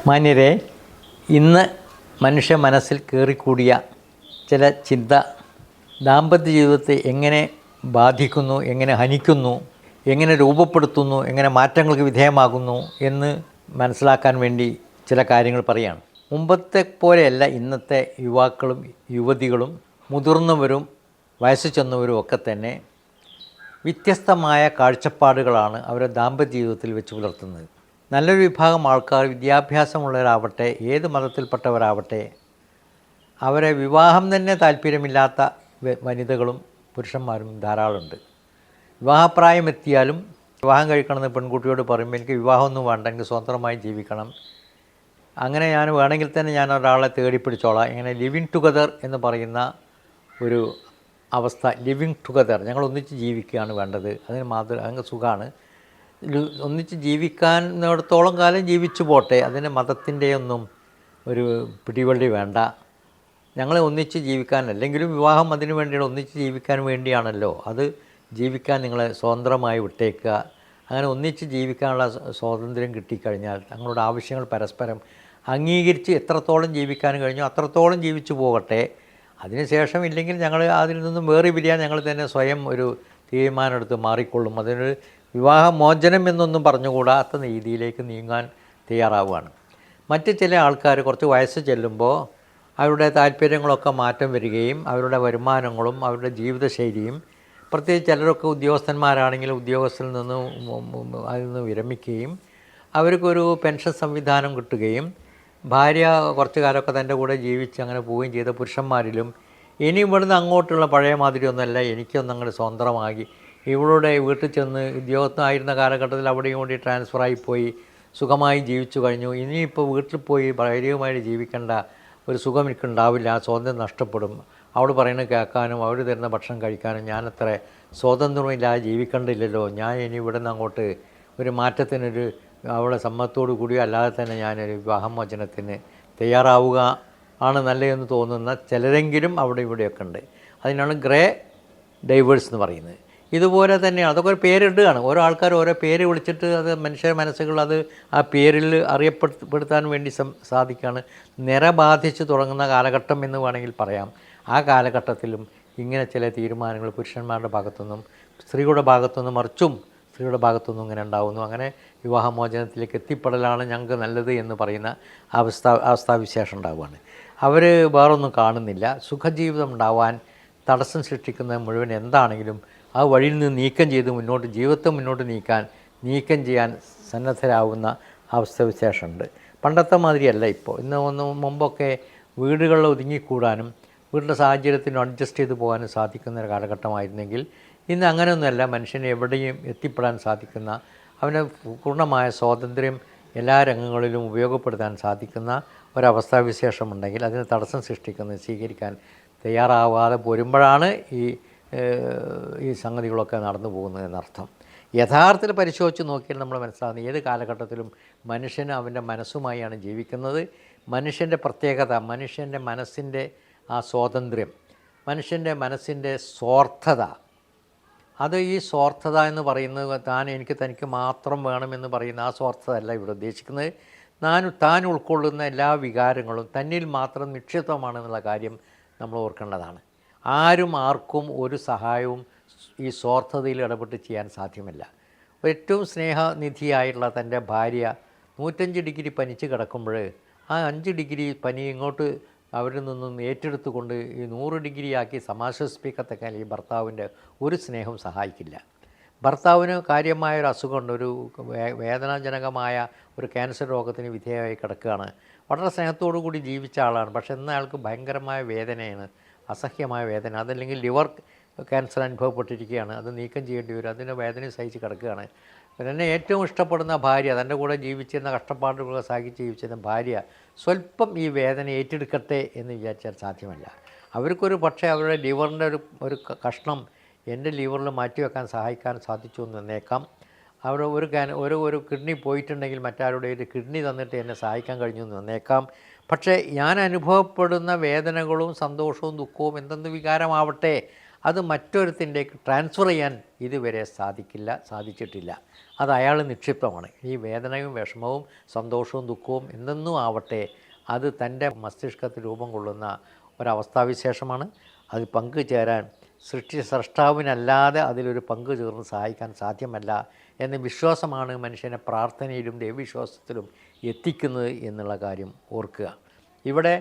മാന്യരെ, ഇന്ന് മനുഷ്യ മനസ്സിൽ കയറിക്കൂടിയ ചില ചിന്ത ദാമ്പത്യ ജീവിതത്തെ എങ്ങനെ ബാധിക്കുന്നു, എങ്ങനെ ഹനിക്കുന്നു, എങ്ങനെ രൂപപ്പെടുത്തുന്നു, എങ്ങനെ മാറ്റങ്ങൾക്ക് വിധേയമാകുന്നു എന്ന് മനസ്സിലാക്കാൻ വേണ്ടി ചില കാര്യങ്ങൾ പറയുകയാണ്. മുമ്പത്തെ പോലെയല്ല ഇന്നത്തെ യുവാക്കളും യുവതികളും മുതിർന്നവരും വയസ്സ് ചെന്നവരും ഒക്കെ തന്നെ വ്യത്യസ്തമായ കാഴ്ചപ്പാടുകളാണ് അവരെ ദാമ്പത്യ ജീവിതത്തിൽ വെച്ച് പുലർത്തുന്നത്. നല്ലൊരു വിഭാഗം ആൾക്കാർ വിദ്യാഭ്യാസമുള്ളവരാവട്ടെ, ഏത് മതത്തിൽപ്പെട്ടവരാവട്ടെ, അവരെ വിവാഹം തന്നെ താല്പര്യമില്ലാത്ത വനിതകളും പുരുഷന്മാരും ധാരാളമുണ്ട്. വിവാഹപ്രായം എത്തിയാലും വിവാഹം കഴിക്കണമെന്ന് പെൺകുട്ടിയോട് പറയുമ്പോൾ എനിക്ക് വിവാഹമൊന്നും വേണ്ട, എനിക്ക് സ്വതന്ത്രമായി ജീവിക്കണം, അങ്ങനെ ഞാൻ വേണമെങ്കിൽ തന്നെ ഞാൻ ഒരാളെ തേടിപ്പിടിച്ചോളാം, ഇങ്ങനെ ലിവിങ് ടുഗദർ എന്ന് പറയുന്ന ഒരു അവസ്ഥ. ലിവിങ് ടുഗദർ, ഞങ്ങൾ ഒന്നിച്ച് ജീവിക്കുകയാണ് വേണ്ടത്, അതിന് അങ്ങ് സുഖമാണ്, ഒന്നിച്ച് ജീവിക്കാനിടത്തോളം കാലം ജീവിച്ചു പോട്ടെ, അതിന് മതത്തിൻ്റെയൊന്നും ഒരു പിടിവള്ളി വേണ്ട, ഞങ്ങൾ ഒന്നിച്ച് ജീവിക്കാൻ, അല്ലെങ്കിലും വിവാഹം അതിനു വേണ്ടിയാണ്, ഒന്നിച്ച് ജീവിക്കാൻ വേണ്ടിയാണല്ലോ, അത് ജീവിക്കാൻ നിങ്ങളെ സ്വതന്ത്രമായി വിട്ടേക്കുക. അങ്ങനെ ഒന്നിച്ച് ജീവിക്കാനുള്ള സ്വാതന്ത്ര്യം കിട്ടിക്കഴിഞ്ഞാൽ തങ്ങളുടെ ആവശ്യങ്ങൾ പരസ്പരം അംഗീകരിച്ച് എത്രത്തോളം ജീവിക്കാൻ കഴിഞ്ഞോ അത്രത്തോളം ജീവിച്ചു പോകട്ടെ, അതിനുശേഷം ഇല്ലെങ്കിൽ ഞങ്ങൾ അതിൽ നിന്നും വേറി പിരിയാൻ ഞങ്ങൾ തന്നെ സ്വയം ഒരു തീരുമാനമെടുത്ത് മാറിക്കൊള്ളും. അതിനൊരു വിവാഹമോചനം എന്നൊന്നും പറഞ്ഞുകൂടാത്ത രീതിയിലേക്ക് നീങ്ങാൻ തയ്യാറാവുകയാണ്. മറ്റ് ചില ആൾക്കാർ കുറച്ച് വയസ്സ് ചെല്ലുമ്പോൾ അവരുടെ താല്പര്യങ്ങളൊക്കെ മാറ്റം വരികയും അവരുടെ വരുമാനങ്ങളും അവരുടെ ജീവിതശൈലിയും, പ്രത്യേകിച്ച് ചിലരൊക്കെ ഉദ്യോഗസ്ഥന്മാരാണെങ്കിൽ ഉദ്യോഗസ്ഥരിൽ നിന്ന് അതിൽ നിന്ന് വിരമിക്കുകയും അവർക്കൊരു പെൻഷൻ സംവിധാനം കിട്ടുകയും ഭാര്യ കുറച്ച് കാലമൊക്കെ തൻ്റെ കൂടെ ജീവിച്ച് അങ്ങനെ പോവുകയും ചെയ്ത പുരുഷന്മാരിലും ഇനി ഇവിടുന്ന് അങ്ങോട്ടുള്ള പഴയ മാതിരിയൊന്നുമല്ല, എനിക്കൊന്നങ്ങനെ സ്വതന്ത്രമാക്കി ഇവളുടെ വീട്ടിൽ ചെന്ന് ഉദ്യോഗസ്ഥനായിരുന്ന കാലഘട്ടത്തിൽ അവിടെയും കൂടി ട്രാൻസ്ഫറായിപ്പോയി സുഖമായി ജീവിച്ചു കഴിഞ്ഞു, ഇനിയിപ്പോൾ വീട്ടിൽ പോയി ഭാര്യയുമായിട്ട് ജീവിക്കേണ്ട ഒരു സുഖം എനിക്കുണ്ടാവില്ല, സ്വാതന്ത്ര്യം നഷ്ടപ്പെടും, അവൾ പറയുന്നത് കേൾക്കാനും അവർ തരുന്ന ഭക്ഷണം കഴിക്കാനും ഞാനത്ര സ്വാതന്ത്ര്യമില്ലാതെ ജീവിക്കേണ്ടില്ലല്ലോ, ഞാൻ ഇനി ഇവിടുന്ന് അങ്ങോട്ട് ഒരു മാറ്റത്തിനൊരു അവളെ സമ്മതത്തോടു കൂടിയോ അല്ലാതെ തന്നെ ഞാനൊരു വിവാഹമോചനത്തിന് തയ്യാറാവുക ആണ് നല്ലതെന്ന് തോന്നുന്ന ചിലരെങ്കിലും അവിടെ ഇവിടെയൊക്കെ ഉണ്ട്. അതിനാണ് ഗ്രേ ഡൈവേഴ്സ് എന്ന് പറയുന്നത്. ഇതുപോലെ തന്നെ അതൊക്കെ ഒരു പേരിടുകയാണ്, ഓരോ ആൾക്കാർ ഓരോ പേര് വിളിച്ചിട്ട് അത് മനുഷ്യ മനസ്സുകൾ അത് ആ പേരിൽ അറിയപ്പെടുത്താൻ വേണ്ടി സാധിക്കുകയാണ്. നിറബാധിച്ച് തുടങ്ങുന്ന കാലഘട്ടം എന്ന് വേണമെങ്കിൽ പറയാം. ആ കാലഘട്ടത്തിലും ഇങ്ങനെ ചില തീരുമാനങ്ങൾ പുരുഷന്മാരുടെ ഭാഗത്തുനിന്നും സ്ത്രീകളുടെ ഭാഗത്തുനിന്നും മറിച്ചും സ്ത്രീയുടെ ഭാഗത്തുനിന്നും ഇങ്ങനെ ഉണ്ടാകുന്നു. അങ്ങനെ വിവാഹമോചനത്തിലേക്ക് എത്തിപ്പെടലാണ് ഞങ്ങൾക്ക് നല്ലത് എന്ന് പറയുന്ന അവസ്ഥാവിശേഷം ഉണ്ടാവുകയാണ്. അവർ വേറൊന്നും കാണുന്നില്ല. സുഖജീവിതം ഉണ്ടാവാൻ തടസ്സം സൃഷ്ടിക്കുന്ന മുഴുവൻ എന്താണെങ്കിലും ആ വഴിയിൽ നിന്ന് നീക്കം ചെയ്ത് ജീവിതത്തെ മുന്നോട്ട് നീക്കം ചെയ്യാൻ സന്നദ്ധരാകുന്ന അവസ്ഥാവിശേഷമുണ്ട്. പണ്ടത്തെ മാതിരിയല്ല ഇപ്പോൾ. മുമ്പൊക്കെ വീടുകളിൽ ഒതുങ്ങിക്കൂടാനും വീട്ടിലെ സാഹചര്യത്തിന് അഡ്ജസ്റ്റ് ചെയ്ത് പോകാനും സാധിക്കുന്ന ഒരു കാലഘട്ടമായിരുന്നെങ്കിൽ ഇന്ന് അങ്ങനെയൊന്നുമല്ല. മനുഷ്യന് എവിടെയും എത്തിപ്പെടാൻ സാധിക്കുന്ന, അവന് പൂർണ്ണമായ സ്വാതന്ത്ര്യം എല്ലാ രംഗങ്ങളിലും ഉപയോഗപ്പെടുത്താൻ സാധിക്കുന്ന ഒരവസ്ഥാവിശേഷമുണ്ടെങ്കിൽ അതിന് തടസ്സം സൃഷ്ടിക്കുന്നത് സ്വീകരിക്കാൻ തയ്യാറാവാതെ പോരുമ്പോഴാണ് ഈ സംഗതികളൊക്കെ നടന്നു പോകുന്നത് എന്നർത്ഥം. യഥാർത്ഥത്തിൽ പരിശോധിച്ച് നോക്കിയാൽ നമ്മൾ മനസ്സിലാകുന്നത് ഏത് കാലഘട്ടത്തിലും മനുഷ്യന് അവൻ്റെ മനസ്സുമായാണ് ജീവിക്കുന്നത്. മനുഷ്യൻ്റെ പ്രത്യേകത, മനുഷ്യൻ്റെ മനസ്സിൻ്റെ ആ സ്വാതന്ത്ര്യം, മനുഷ്യൻ്റെ മനസ്സിൻ്റെ സ്വാർത്ഥത, അത് ഈ സ്വാർത്ഥത എന്ന് പറയുന്നത് തനിക്ക് മാത്രം വേണമെന്ന് പറയുന്ന ആ സ്വാർത്ഥത അല്ല ഇവിടെ ഉദ്ദേശിക്കുന്നത്. താൻ ഉൾക്കൊള്ളുന്ന എല്ലാ വികാരങ്ങളും തന്നിൽ മാത്രം നിക്ഷിപ്തമാണെന്നുള്ള കാര്യം നമ്മൾ ഓർക്കേണ്ടതാണ്. ആർക്കും ഒരു സഹായവും ഈ സ്വാർത്ഥതയിൽ ഇടപെട്ട് ചെയ്യാൻ സാധ്യമല്ല. ഏറ്റവും സ്നേഹനിധിയായിട്ടുള്ള തൻ്റെ ഭാര്യ 105 ഡിഗ്രി പനിച്ച് കിടക്കുമ്പോൾ ആ 5 ഡിഗ്രി പനി ഇങ്ങോട്ട് അവരിൽ നിന്നും ഏറ്റെടുത്തുകൊണ്ട് ഈ 100 ഡിഗ്രിയാക്കി സമാശ്വസിപ്പിക്കത്തക്കാൻ ഈ ഭർത്താവിൻ്റെ ഒരു സ്നേഹം സഹായിക്കില്ല. ഭർത്താവിന് കാര്യമായൊരു അസുഖമുണ്ട്, ഒരു വേദനാജനകമായ ഒരു ക്യാൻസർ രോഗത്തിന് വിധേയമായി കിടക്കുകയാണ്. വളരെ സ്നേഹത്തോടു കൂടി ജീവിച്ച ആളാണ്. പക്ഷേ ഇന്ന് അയാൾക്ക് ഭയങ്കരമായ വേദനയാണ്, അസഹ്യമായ വേദന. അതല്ലെങ്കിൽ ലിവർ ക്യാൻസർ അനുഭവപ്പെട്ടിരിക്കുകയാണ്, അത് നീക്കം ചെയ്യേണ്ടി വരും, അതിൻ്റെ വേദന സഹിച്ച് കിടക്കുകയാണ്. തന്നെ ഏറ്റവും ഇഷ്ടപ്പെടുന്ന ഭാര്യ, തൻ്റെ കൂടെ ജീവിച്ചിരുന്ന കഷ്ടപ്പാടുകളെ സഹിച്ച് ജീവിച്ചിരുന്ന ഭാര്യ സ്വല്പം ഈ വേദന ഏറ്റെടുക്കട്ടെ എന്ന് വിചാരിച്ചാൽ സാധ്യമല്ല. അവർക്കൊരു പക്ഷേ അവരുടെ ലിവറിൻ്റെ ഒരു കഷ്ണം എൻ്റെ ലിവറിൽ മാറ്റിവെക്കാൻ സഹായിക്കാൻ സാധിച്ചു എന്ന് വന്നേക്കാം. അവിടെ ഒരു കിഡ്നി പോയിട്ടുണ്ടെങ്കിൽ മറ്റാരുടെ ഒരു കിഡ്നി തന്നിട്ട് എന്നെ സഹായിക്കാൻ കഴിഞ്ഞു എന്ന് വന്നേക്കാം. പക്ഷേ ഞാൻ അനുഭവപ്പെടുന്ന വേദനകളും സന്തോഷവും ദുഃഖവും എന്തെന്ന് വികാരമാവട്ടെ, അത് മറ്റൊരുത്തിൻ്റെക്ക് ട്രാൻസ്ഫർ ചെയ്യാൻ ഇതുവരെ സാധിച്ചിട്ടില്ല. അത് അയാൾ നിക്ഷിപ്തമാണ്. ഈ വേദനയും വിഷമവും സന്തോഷവും ദുഃഖവും എന്തെന്നും ആവട്ടെ, അത് തൻ്റെ മസ്തിഷ്കത്തിൽ രൂപം കൊള്ളുന്ന ഒരവസ്ഥാവിശേഷമാണ്. അത് പങ്കുചേരാൻ സൃഷ്ടാവിനല്ലാതെ അതിലൊരു പങ്കു ചേർന്ന് സഹായിക്കാൻ സാധ്യമല്ല എന്ന വിശ്വാസമാണ് മനുഷ്യനെ പ്രാർത്ഥനയിലും ദൈവവിശ്വാസത്തിലും എത്തിക്കുന്നത് എന്നുള്ള കാര്യം ഓർക്കുക. ഇവിടെ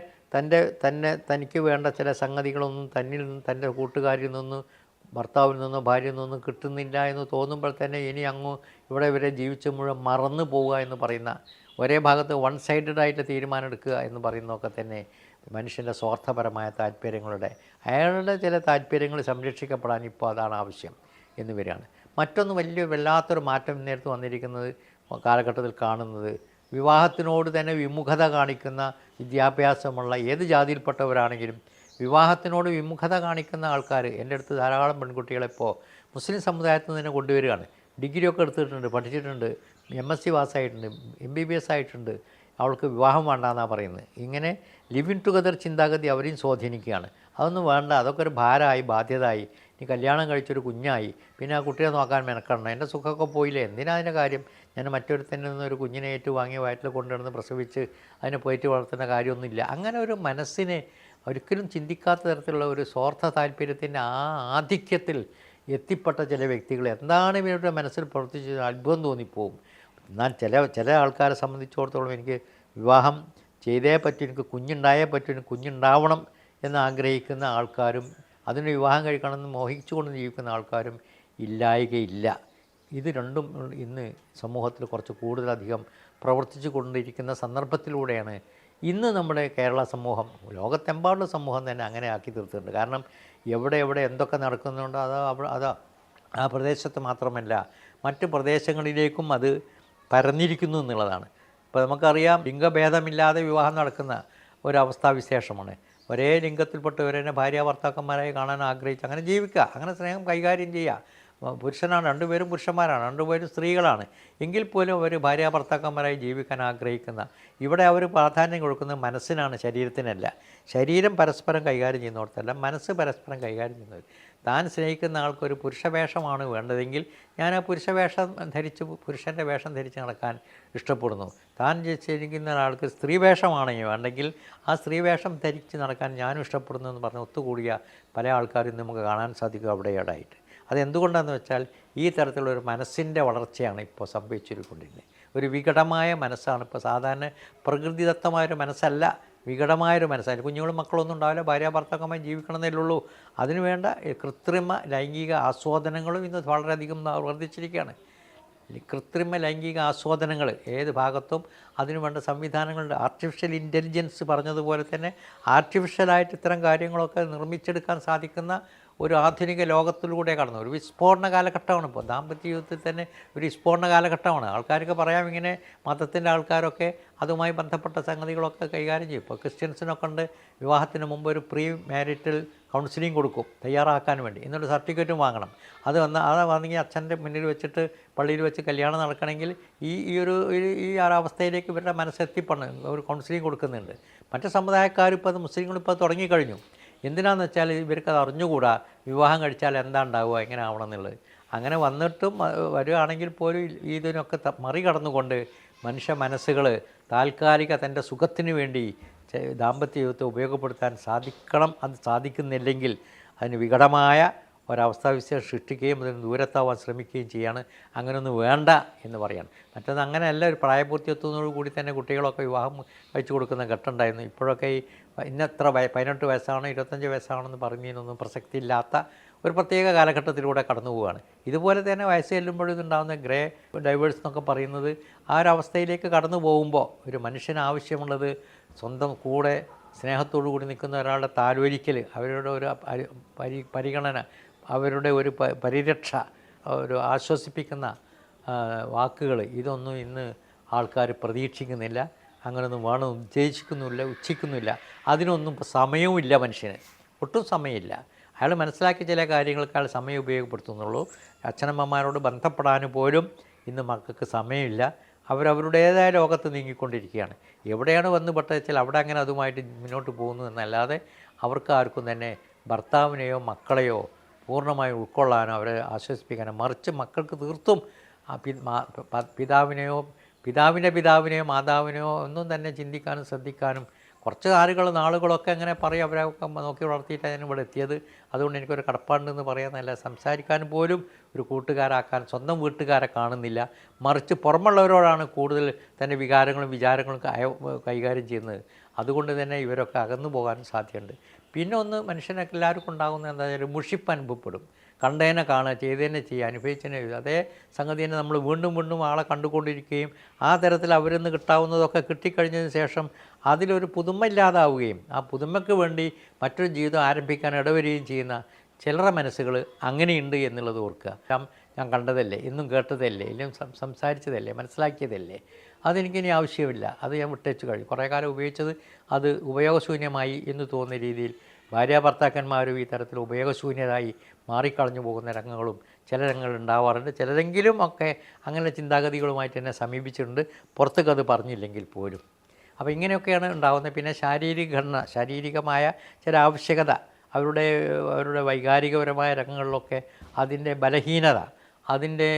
തനിക്ക് വേണ്ട ചില സംഗതികളൊന്നും തന്നിൽ നിന്ന്, തൻ്റെ കൂട്ടുകാരിൽ നിന്ന്, ഭർത്താവിൽ നിന്നോ ഭാര്യയിൽ നിന്നൊന്നും കിട്ടുന്നില്ല എന്ന് തോന്നുമ്പോൾ തന്നെ ഇനി ഇവിടെ വരെ ജീവിച്ച മുഴുവൻ മറന്നു പോവുക എന്ന് പറയുന്ന, ഒരേ ഭാഗത്ത് വൺ സൈഡഡായിട്ട് തീരുമാനം എടുക്കുക എന്ന് പറയുന്നതൊക്കെ തന്നെ മനുഷ്യൻ്റെ സ്വാർത്ഥപരമായ താല്പര്യങ്ങളുടെ, അയാളുടെ ചില താല്പര്യങ്ങൾ സംരക്ഷിക്കപ്പെടാൻ ഇപ്പോൾ അതാണ് ആവശ്യം എന്ന് വരികയാണ്. മറ്റൊന്ന് വല്ലാത്തൊരു മാറ്റം നേരത്തെ വന്നിരിക്കുന്നത് കാലഘട്ടത്തിൽ കാണുന്നത്, വിവാഹത്തിനോട് തന്നെ വിമുഖത കാണിക്കുന്ന, വിദ്യാഭ്യാസമുള്ള ഏത് ജാതിയിൽപ്പെട്ടവരാണെങ്കിലും വിവാഹത്തിനോട് വിമുഖത കാണിക്കുന്ന ആൾക്കാർ എൻ്റെ അടുത്ത് ധാരാളം പെൺകുട്ടികളിപ്പോൾ മുസ്ലിം സമുദായത്തിൽ നിന്ന് തന്നെ കൊണ്ടുവരികയാണ്. ഡിഗ്രിയൊക്കെ എടുത്തിട്ടുണ്ട്, പഠിച്ചിട്ടുണ്ട്, MSc പാസ്സായിട്ടുണ്ട്, MBBS ആയിട്ടുണ്ട്, അവൾക്ക് വിവാഹം വേണ്ടെന്നാണ് പറയുന്നത്. ഇങ്ങനെ ലിവിങ് ടുഗദർ ചിന്താഗതി അവരെയും സ്വാധീനിക്കുകയാണ്. അതൊന്നും വേണ്ട, അതൊക്കെ ഒരു ഭാരമായി, ബാധ്യതയായി, ഇനി കല്യാണം കഴിച്ചൊരു കുഞ്ഞായി, പിന്നെ ആ കുട്ടിയെ നോക്കാൻ മെനക്കെടണം, എൻ്റെ സുഖമൊക്കെ പോയില്ലേ, എന്തിനാ അതിൻ്റെ കാര്യം, ഞാൻ മറ്റൊരുത്തന്നെ നിന്ന് ഒരു കുഞ്ഞിനെ വാങ്ങി വയറ്റിൽ കൊണ്ടുവന്ന് പ്രസവിച്ച് അതിനെ പോയിട്ട് വളർത്തുന്ന കാര്യമൊന്നുമില്ല. അങ്ങനെ ഒരു മനസ്സിനെ ഒരിക്കലും ചിന്തിക്കാത്ത തരത്തിലുള്ള ഒരു സ്വാർത്ഥ താല്പര്യത്തിൻ്റെ ആ ആധിക്യത്തിൽ എത്തിപ്പെട്ട ചില വ്യക്തികൾ എന്താണ് ഇവരുടെ മനസ്സിൽ പ്രവർത്തിച്ചത് അത്ഭുതം തോന്നിപ്പോവും. എന്നാൽ ചില ആൾക്കാരെ സംബന്ധിച്ചിടത്തോളം എനിക്ക് വിവാഹം ചെയ്തേ പറ്റൂ, എനിക്ക് കുഞ്ഞുണ്ടായേ പറ്റൂ, എനിക്ക് കുഞ്ഞുണ്ടാവണം എന്നാഗ്രഹിക്കുന്ന ആൾക്കാരും അതിന് വിവാഹം കഴിക്കണമെന്ന് മോഹിച്ചുകൊണ്ട് ജീവിക്കുന്ന ആൾക്കാരും ഇല്ലായികയില്ല. ഇത് രണ്ടും ഇന്ന് സമൂഹത്തിൽ കുറച്ച് കൂടുതലധികം പ്രവർത്തിച്ചു കൊണ്ടിരിക്കുന്ന സന്ദർഭത്തിലൂടെയാണ് ഇന്ന് നമ്മുടെ കേരള സമൂഹം, ലോകത്തെമ്പാടുള്ള സമൂഹം തന്നെ അങ്ങനെ ആക്കി തീർത്തിട്ടുണ്ട്. കാരണം എവിടെ എന്തൊക്കെ നടക്കുന്നുണ്ടോ അത് ആ പ്രദേശത്ത് മാത്രമല്ല മറ്റ് പ്രദേശങ്ങളിലേക്കും അത് പരന്നിരിക്കുന്നു എന്നുള്ളതാണ്. ഇപ്പോൾ നമുക്കറിയാം, ലിംഗഭേദമില്ലാതെ വിവാഹം നടക്കുന്ന ഒരവസ്ഥാവിശേഷമാണ്. ഒരേ ലിംഗത്തിൽപ്പെട്ടവരെ ഭാര്യ ഭർത്താക്കന്മാരായി കാണാൻ ആഗ്രഹിച്ച് അങ്ങനെ ജീവിക്കുക, അങ്ങനെ സ്നേഹം കൈകാര്യം ചെയ്യുക. പുരുഷനാണ്, രണ്ടുപേരും പുരുഷന്മാരാണ്, രണ്ടുപേരും സ്ത്രീകളാണ്, എങ്കിൽ പോലും അവർ ഭാര്യ ഭർത്താക്കന്മാരായി ജീവിക്കാൻ ആഗ്രഹിക്കുന്ന, ഇവിടെ അവർ പ്രാധാന്യം കൊടുക്കുന്നത് മനസ്സിനാണ്, ശരീരത്തിനല്ല. ശരീരം പരസ്പരം കൈകാര്യം ചെയ്യുന്നിടത്തല്ല, മനസ്സ് പരസ്പരം കൈകാര്യം ചെയ്യുന്നത്. താൻ സ്നേഹിക്കുന്ന ആൾക്കൊരു പുരുഷവേഷമാണ് വേണ്ടതെങ്കിൽ ഞാൻ ആ പുരുഷൻ്റെ വേഷം ധരിച്ച് നടക്കാൻ ഇഷ്ടപ്പെടുന്നു. താൻ സ്നേഹിക്കുന്ന ആൾക്ക് സ്ത്രീ വേഷമാണ് വേണ്ടെങ്കിൽ ആ സ്ത്രീ വേഷം ധരിച്ച് നടക്കാൻ ഞാനും ഇഷ്ടപ്പെടുന്നു എന്ന് പറഞ്ഞ് ഒത്തുകൂടിയ പല ആൾക്കാരും നമുക്ക് കാണാൻ സാധിക്കും അവിടെയോടായിട്ട്. അതെന്തുകൊണ്ടാണെന്ന് വെച്ചാൽ ഈ തരത്തിലുള്ളൊരു മനസ്സിൻ്റെ വളർച്ചയാണ് ഇപ്പോൾ സംഭവിച്ചിരിക്കൊണ്ടിരുന്നത്. ഒരു വികടമായ മനസ്സാണ് ഇപ്പോൾ. സാധാരണ പ്രകൃതിദത്തമായൊരു മനസ്സല്ല, വികടമായൊരു മനസ്സാണ്. കുഞ്ഞുങ്ങളും മക്കളൊന്നും ഉണ്ടാവില്ല, ഭാര്യ ഭർത്താക്കന്മാർ ജീവിക്കണമെന്നേ ഉള്ളൂ. അതിനുവേണ്ട കൃത്രിമ ലൈംഗിക ആസ്വാദനങ്ങളും ഇന്ന് വളരെയധികം വർദ്ധിച്ചിരിക്കുകയാണ്. കൃത്രിമ ലൈംഗിക ആസ്വാദനങ്ങൾ ഏത് ഭാഗത്തും അതിനുവേണ്ട സംവിധാനങ്ങളുണ്ട്. ആർട്ടിഫിഷ്യൽ ഇൻ്റലിജൻസ് പറഞ്ഞതുപോലെ തന്നെ ആർട്ടിഫിഷ്യലായിട്ട് ഇത്തരം കാര്യങ്ങളൊക്കെ നിർമ്മിച്ചെടുക്കാൻ സാധിക്കുന്ന ഒരു ആധുനിക ലോകത്തിലൂടെ കടന്നു ഒരു വിസ്ഫോടന കാലഘട്ടമാണ് ഇപ്പോൾ. ദാമ്പത്യ ജീവിതത്തിൽ തന്നെ ഒരു വിസ്ഫോടന കാലഘട്ടമാണ്. ആൾക്കാർക്ക് പറയാം, ഇങ്ങനെ മതത്തിൻ്റെ ആൾക്കാരൊക്കെ അതുമായി ബന്ധപ്പെട്ട സംഗതികളൊക്കെ കൈകാര്യം ചെയ്യും. ഇപ്പോൾ ക്രിസ്ത്യൻസിനൊക്കെ ഉണ്ട്, വിവാഹത്തിന് മുമ്പ് ഒരു പ്രീ മാരിറ്റൽ കൗൺസിലിംഗ് കൊടുക്കും തയ്യാറാക്കാൻ വേണ്ടി, എന്നിട്ട് സർട്ടിഫിക്കറ്റും വാങ്ങണം. അത് വന്നെങ്കിൽ അച്ഛൻ്റെ മുന്നിൽ വെച്ചിട്ട് പള്ളിയിൽ വെച്ച് കല്യാണം നടക്കണമെങ്കിൽ ഈ ഒരവസ്ഥയിലേക്ക് ഇവരുടെ മനസ്സെത്തിപ്പണ് ഒരു കൗൺസിലിംഗ് കൊടുക്കുന്നുണ്ട്. മറ്റ് സമുദായക്കാരിപ്പോൾ അത് മുസ്ലിങ്ങളിപ്പോൾ തുടങ്ങിക്കഴിഞ്ഞു. എന്തിനാണെന്ന് വെച്ചാൽ ഇവർക്കത് അറിഞ്ഞുകൂടാ വിവാഹം കഴിച്ചാൽ എന്താ ഉണ്ടാവുക, എങ്ങനെ ആവണം എന്നുള്ളത്. അങ്ങനെ വന്നിട്ടും വരികയാണെങ്കിൽ പോലും ഇതിനൊക്കെ മറികടന്നുകൊണ്ട് മനുഷ്യ മനസ്സുകൾ താൽക്കാലിക തൻ്റെ സുഖത്തിന് വേണ്ടി ദാമ്പത്യ ജീവിതത്തെ ഉപയോഗപ്പെടുത്താൻ സാധിക്കണം. അത് സാധിക്കുന്നില്ലെങ്കിൽ അതിന് വികടമായ ഒരവസ്ഥാവിശേഷം സൃഷ്ടിക്കുകയും അതിന് ദൂരത്താവാൻ ശ്രമിക്കുകയും ചെയ്യാണ്. അങ്ങനെയൊന്നും വേണ്ട എന്ന് പറയാണ്. മറ്റൊന്ന് അങ്ങനെയല്ല, ഒരു പ്രായപൂർത്തിയെത്തുന്നതോടു കൂടി തന്നെ കുട്ടികളൊക്കെ വിവാഹം കഴിച്ചു കൊടുക്കുന്ന ഘട്ടമുണ്ടായിരുന്നു. ഇപ്പോഴൊക്കെ ഈ ഇന്നത്ര 18 വയസ്സാണോ 25 വയസ്സാണെന്ന് പറഞ്ഞതിനൊന്നും പ്രസക്തിയില്ലാത്ത ഒരു പ്രത്യേക കാലഘട്ടത്തിലൂടെ കടന്നു പോവുകയാണ്. ഇതുപോലെ തന്നെ വയസ്സ് ചെല്ലുമ്പോഴുണ്ടാകുന്ന ഗ്രേ ഡൈവേഴ്സ് എന്നൊക്കെ പറയുന്നത് ആ ഒരവസ്ഥയിലേക്ക് കടന്നു പോകുമ്പോൾ ഒരു മനുഷ്യന് ആവശ്യമുള്ളത് സ്വന്തം കൂടെ സ്നേഹത്തോടു കൂടി നിൽക്കുന്ന ഒരാളുടെ താലോലിക്കൽ, അവരുടെ ഒരു പരിഗണന, അവരുടെ ഒരു പരിരക്ഷ, ഒരു ആശ്വസിപ്പിക്കുന്ന വാക്കുകൾ, ഇതൊന്നും ഇന്ന് ആൾക്കാർ പ്രതീക്ഷിക്കുന്നില്ല. അങ്ങനെയൊന്നും വേണം ഉദ്ദേശിക്കുന്നില്ല, ഇച്ഛിക്കുന്നില്ല. അതിനൊന്നും സമയവുമില്ല, മനുഷ്യന് ഒട്ടും സമയമില്ല. അയാൾ മനസ്സിലാക്കിയ ചില കാര്യങ്ങൾക്ക് അയാൾ സമയം ഉപയോഗപ്പെടുത്തുന്നുള്ളൂ. അച്ഛനമ്മമാരോട് ബന്ധപ്പെടാൻ പോലും ഇന്ന് മക്കൾക്ക് സമയമില്ല. അവരവരുടേതായ ലോകത്ത് നീങ്ങിക്കൊണ്ടിരിക്കുകയാണ്. എവിടെയാണ് വന്ന് പെട്ടതെച്ചാൽ അവിടെ അങ്ങനെ അതുമായിട്ട് മുന്നോട്ട് പോകുന്നു എന്നല്ലാതെ അവർക്ക് ആർക്കും തന്നെ ഭർത്താവിനെയോ മക്കളെയോ പൂർണ്ണമായി ഉൾക്കൊള്ളാനോ അവരെ ആശ്വസിപ്പിക്കാനോ, മറിച്ച് മക്കൾക്ക് തീർത്തും ആ പിതാവിനെയോ മാതാവിനെയോ ഒന്നും തന്നെ ചിന്തിക്കാനും ശ്രദ്ധിക്കാനും, കുറച്ച് നാളുകളൊക്കെ അങ്ങനെ പറയും, അവരൊക്കെ നോക്കി വളർത്തിയിട്ടാണ് ഞാൻ ഇവിടെ എത്തിയത്, അതുകൊണ്ട് എനിക്കൊരു കടപ്പാടുണ്ടെന്ന് പറയാമെന്നല്ല, സംസാരിക്കാനും പോലും ഒരു കൂട്ടുകാരാക്കാൻ സ്വന്തം വീട്ടുകാരെ കാണുന്നില്ല, മറിച്ച് പുറമുള്ളവരോടാണ് കൂടുതൽ തൻ്റെ വികാരങ്ങളും വിചാരങ്ങളും കൈകാര്യം ചെയ്യുന്നത്. അതുകൊണ്ട് തന്നെ ഇവരൊക്കെ അകന്നു പോകാൻ സാധ്യതയുണ്ട്. പിന്നെ ഒന്ന് മനുഷ്യനൊക്കെ എല്ലാവർക്കും ഉണ്ടാകുന്ന എന്താ വെച്ചാൽ മുഷിപ്പ് അനുഭവപ്പെടും. കണ്ടതിനെ കാണുക, ചെയ്തതിനെ ചെയ്യുക, അനുഭവിച്ചതിനെ അതേ സംഗതി തന്നെ നമ്മൾ വീണ്ടും വീണ്ടും ആളെ കണ്ടുകൊണ്ടിരിക്കുകയും ആ തരത്തിൽ അവരിൽ നിന്ന് കിട്ടാവുന്നതൊക്കെ കിട്ടിക്കഴിഞ്ഞതിന് ശേഷം അതിലൊരു പുതുമ ഇല്ലാതാവുകയും ആ പുതുമയ്ക്ക് വേണ്ടി മറ്റൊരു ജീവിതം ആരംഭിക്കാൻ ഇടവരികയും ചെയ്യുന്ന ചിലരുടെ മനസ്സുകൾ അങ്ങനെയുണ്ട് എന്നുള്ളത് ഓർക്കുക. ഞാൻ കണ്ടതല്ലേ, എന്നും കേട്ടതല്ലേ, ഇല്ലെങ്കിൽ സംസാരിച്ചതല്ലേ, മനസ്സിലാക്കിയതല്ലേ, അതെനിക്കിനി ആവശ്യമില്ല, അത് ഞാൻ വിട്ടേച്ച് കഴിഞ്ഞു, കുറേ കാലം ഉപയോഗിച്ചത് അത് ഉപയോഗശൂന്യമായി എന്ന് തോന്നുന്ന രീതിയിൽ ഭാര്യാഭർത്താക്കന്മാരും ഈ തരത്തിൽ ഉപയോഗശൂന്യരായി മാറിക്കളഞ്ഞു പോകുന്ന രംഗങ്ങളും ചില രംഗങ്ങൾ ഉണ്ടാവാറുണ്ട്. ചിലരെങ്കിലും ഒക്കെ അങ്ങനെ ചിന്താഗതികളുമായിട്ട് എന്നെ സമീപിച്ചിട്ടുണ്ട്, പുറത്തേക്കത് പറഞ്ഞില്ലെങ്കിൽ പോലും. അപ്പോൾ ഇങ്ങനെയൊക്കെയാണ് ഉണ്ടാകുന്നത്. പിന്നെ ശാരീരികമായ ചില ആവശ്യകത, അവരുടെ വൈകാരികപരമായ രംഗങ്ങളിലൊക്കെ അതിൻ്റെ ബലഹീനത, അതിൻ്റെ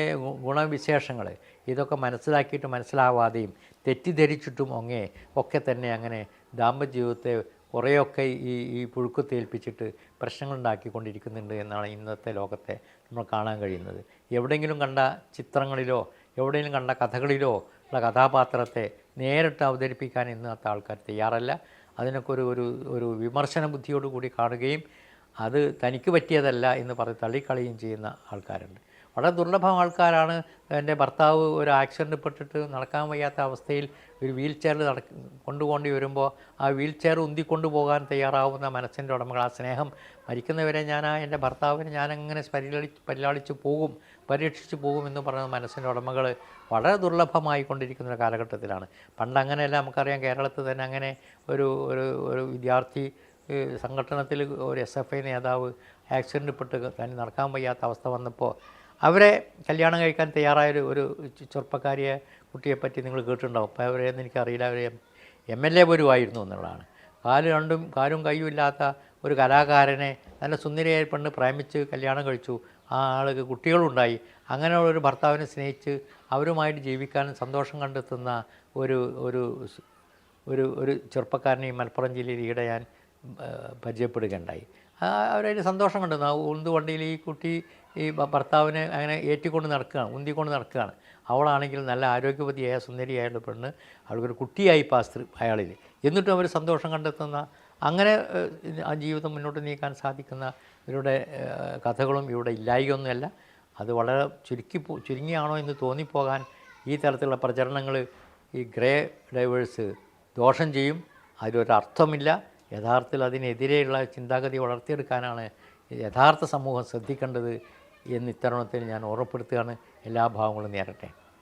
ഗുണവിശേഷങ്ങൾ ഇതൊക്കെ മനസ്സിലാവാതെയും തെറ്റിദ്ധരിച്ചിട്ടും ഒക്കെ തന്നെ അങ്ങനെ ദാമ്പത്യ ജീവിതത്തെ കുറേയൊക്കെ ഈ പുഴുക്കത്തേൽപ്പിച്ചിട്ട് പ്രശ്നങ്ങളുണ്ടാക്കിക്കൊണ്ടിരിക്കുന്നുണ്ട് എന്നാണ് ഇന്നത്തെ ലോകത്തെ നമ്മൾ കാണാൻ കഴിയുന്നത്. എവിടെയെങ്കിലും കണ്ട ചിത്രങ്ങളിലോ എവിടെയെങ്കിലും കണ്ട കഥകളിലോ ഉള്ള കഥാപാത്രത്തെ നേരിട്ട് അവതരിപ്പിക്കാൻ ഇന്നത്തെ ആൾക്കാർ തയ്യാറല്ല. അതിനൊക്കെ ഒരു വിമർശന ബുദ്ധിയോടുകൂടി കാണുകയും അത് തനിക്ക് പറ്റിയതല്ല എന്ന് പറഞ്ഞ് തള്ളിക്കളയുകയും ചെയ്യുന്ന ആൾക്കാരുണ്ട്. വളരെ ദുർലഭം ആൾക്കാരാണ്. എൻ്റെ ഭർത്താവ് ഒരു ആക്സിഡൻറ്റ് പെട്ടിട്ട് നടക്കാൻ വയ്യാത്ത അവസ്ഥയിൽ ഒരു വീൽ ചെയറിൽ കൊണ്ടുപോകേണ്ടി വരുമ്പോൾ ആ വീൽ ചെയർ ഉന്തിക്കൊണ്ടു പോകാൻ തയ്യാറാവുന്ന മനസ്സിൻ്റെ ഉടമകൾ, ആ സ്നേഹം മരിക്കുന്നവരെ എൻ്റെ ഭർത്താവിനെ ഞാനങ്ങനെ പരീക്ഷിച്ച് പോകും എന്ന് പറയുന്ന മനസ്സിൻ്റെ ഉടമകൾ വളരെ ദുർലഭമായി കൊണ്ടിരിക്കുന്ന ഒരു കാലഘട്ടത്തിലാണ്. പണ്ട് അങ്ങനെയല്ല. നമുക്കറിയാം, കേരളത്തിൽ തന്നെ അങ്ങനെ ഒരു വിദ്യാർത്ഥി സംഘടനത്തിൽ ഒരു SFI നേതാവ് ആക്സിഡൻറ്റ് പെട്ട് തന്നെ നടക്കാൻ വയ്യാത്ത അവസ്ഥ വന്നപ്പോൾ അവരെ കല്യാണം കഴിക്കാൻ തയ്യാറായ ഒരു ചെറുപ്പക്കാരിയെ കുട്ടിയെപ്പറ്റി നിങ്ങൾ കേട്ടിട്ടുണ്ടാവും. അപ്പോൾ അവരെയൊന്നും എനിക്കറിയില്ല. അവർ MLA പോലും ആയിരുന്നു എന്നുള്ളതാണ്. കാലും കൈയും ഇല്ലാത്ത ഒരു കലാകാരനെ നല്ല സുന്ദരിയായ പെണ്ണ് പ്രേമിച്ച് കല്യാണം കഴിച്ചു. ആ ആൾക്ക് കുട്ടികളുണ്ടായി. അങ്ങനെയുള്ളൊരു ഭർത്താവിനെ സ്നേഹിച്ച് അവരുമായിട്ട് ജീവിക്കാനും സന്തോഷം കണ്ടെത്തുന്ന ഒരു ചെറുപ്പക്കാരനെ ഈ മലപ്പുറം ജില്ലയിൽ ഈയിടെ ഞാൻ പരിചയപ്പെടുകയുണ്ടായി. അവരതിൽ സന്തോഷം കണ്ടെത്തുന്നു. ആ ഉന്തുവണ്ടിയിൽ ഈ കുട്ടി ഈ ഭർത്താവിനെ അങ്ങനെ ഉന്തിക്കൊണ്ട് നടക്കുകയാണ്. അവളാണെങ്കിൽ നല്ല ആരോഗ്യവതിയായ സുന്ദരിയായ പെണ്ണ്, അവൾക്കൊരു കുട്ടിയായി അയാളിൽ. എന്നിട്ടും അവർ സന്തോഷം കണ്ടെത്തുന്ന, അങ്ങനെ ആ ജീവിതം മുന്നോട്ട് നീക്കാൻ സാധിക്കുന്ന ഇവരുടെ കഥകളും ഇവിടെ ഇല്ലായികയൊന്നുമല്ല. അത് വളരെ ചുരുങ്ങിയാണോ എന്ന് തോന്നിപ്പോകാൻ ഈ തരത്തിലുള്ള പ്രചരണങ്ങൾ ഈ ഗ്രേ ഡൈവേഴ്സ് ദോഷം ചെയ്യും. അതിലൊരർത്ഥമില്ല. യഥാർത്ഥത്തിൽ അതിനെതിരെയുള്ള ചിന്താഗതി വളർത്തിയെടുക്കാനാണ് യഥാർത്ഥ സമൂഹം ശ്രദ്ധിക്കേണ്ടത് എന്ന് ഇത്തരുണത്തിൽ ഞാൻ ഓർമ്മപ്പെടുത്തുകയാണ്. എല്ലാ ഭാവങ്ങളും നേരട്ടെ.